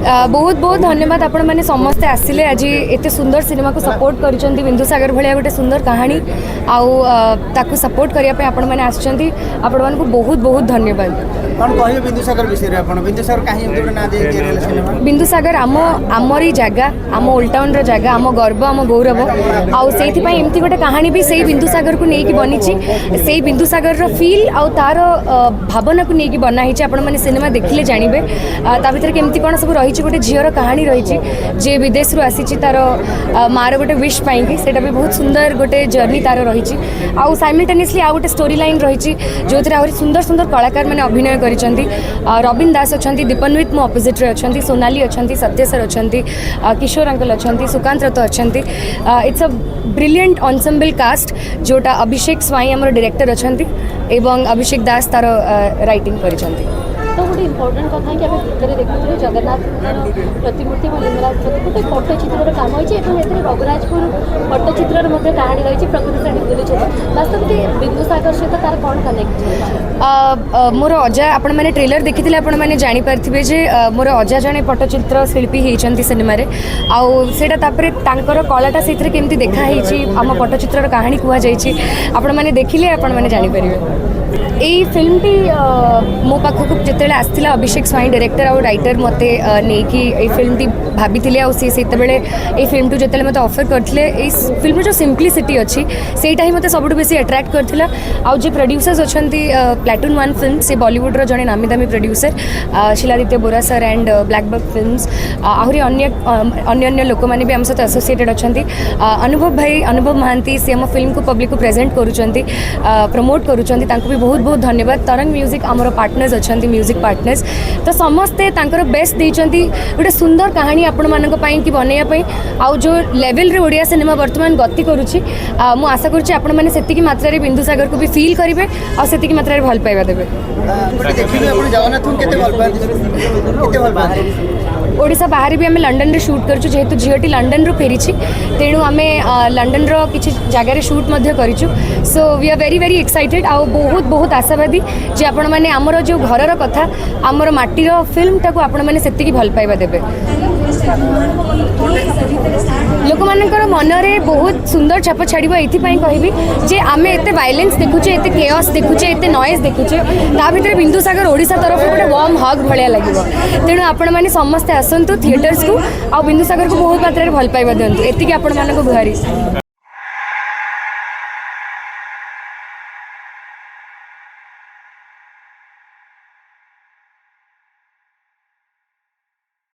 बहुत बहुत धन्यवाद आपण मैंने समस्ते आसिले आज एत सुंदर सिनेमा को सपोर्ट कर बिंदुसागर भाया गोटे सुंदर कहानी आउ सपोर्ट करने आपण मैंने आसछंती आपण मानकु बहुत बहुत धन्यवाद। कौन कहियो बिंदुसागर विषय रे आपण बिंदुसागर काहे एमते ना दे रियल सिनेमा बिंदुसागर आमरी जगह आम ओल्ड टाउन रो जगह आम गर्व आम गौरव आउ सेति पई एमती गोटे कहानी भी सेही बिंदुसागर को नेकी बनिची सेही बिंदुसागर रो फील आउ तार भावना को नेकी बना हिची आपण माने सिनेमा देखिले जानिबे ता भीतर केमती कोन सब रही गोटे झीर कहानी रही जे विदेश रू आसी तार मार गोटे विश पाई सेटा भी बहुत सुंदर गोटे जर्नी तार रही आउ साइमल्टेनियसली आ गोटे स्टोरी लाइन रही जो आहरी सुंदर सुंदर कलाकार मैंने अभिनय करिसेंती रबिन दास अच्छा दीपन्वित मो अपोजिट रे अच्छा सोनाली अच्छा सत्य सर अच्छा किशोर अंकल अच्छा सुकांत रथ अच्छा it's a brilliant ensemble cast जोटा अभिषेक स्वाई आम डायरेक्टर अच्छा एवं अभिषेक दास तार राइटिंग करिसेंती। तो गोटे इम्पोर्टाट कथा कि भितर देखुए जगन्नाथ प्रतिमूर्ति लिंगराज गोटे पट्टचित्र काम होती रघुराजपुर पट्टचित्र कहानी रही प्रकृति श्रेणी बुलूचे वास्तव में बिंदुसागर सहित तार कौन कनेक्ट मोर अजा आपण मैंने ट्रेलर देखी आपण मैंने जानीपारे जे मोर अजा जड़े पट्टचित्र शिल्पी होती सिनेमा आउटा तापर कलाटा से केमती देखाई आम पट्टचित्र कहानी कहुई आपण मैंने देखिले आपण मैंने जानीपारे। यही फिल्म टी मो पाखक जिते आसला अभिषेक स्वाई डायरेक्टर और राइटर मत नहीं फिल्म टी भाभी से बेले ये फिल्म टू जिते मत ऑफर करते फिल्म जो सिंप्लिसिटी अच्छी सेटा ही मत सब बेसी अट्रैक्ट करथिला आउ जे प्रोड्यूसर्स अच्छी प्लाटून 1 फिल्म से बॉलीवुड रो जड़े नामी दामी producer Shiladitya Bora sir and Blackbuck Films आहरी अन्य लोक मैंने भी आम सहित एसोसिएटेड अच्छा अनुभव महांती सी आम फिल्म को पब्लिक को प्रेजेंट करुँच प्रमोट करुँच भी बहुत बहुत धन्यवाद। तरंग म्यूजिक आमर पार्टनर्स अच्छा म्यूजिक पार्टनर्स तो समस्ते बेस्ट देइचंती गोटे सुंदर कहानी आपण मानक पई कि बनैया आउ जो लेवल रे ओडिया सिनेमा वर्तमान गति करुछि मु आशा करुछि आपण माने सेतिकी मात्रा रे बिंदुसागर को भी फील करिवे आ सेतिकी मात्रा रे भल पाइबा देबे। देखिबे आपण जगन्नाथ को केते भल पाए ओडिशा बाहर भी आम लंडन रे शूट करूँ जेहेतु झीटी लंडन रू फेरी तेणु आम लंडन रो किसी जगार शूट करूँ so we are very very excited आ बहुत बहुत आशावादी जे आपण मैंने आमर जो घर कथा आमर माटीर फिल्म टाक आपण मैंने सेतिकी भल पाइबा देबे। लोक मानकर मनरे बहुत सुंदर छाप छाड़ कहबी जे आम एत वायलेंस देखुचे एत केयस देखुचे एत नॉइज देखुचे ता भीतर बिंदुसागर ओडिशा तरफ गोटे वार्म हग भलिया लगे तेणु आपण मैंने समस्ते आसतु थिएटर्स को आ बिंदुसागर को बहुत मात्रा भल पाइबा दिंतु एतिकी आपण मानक गुहारी।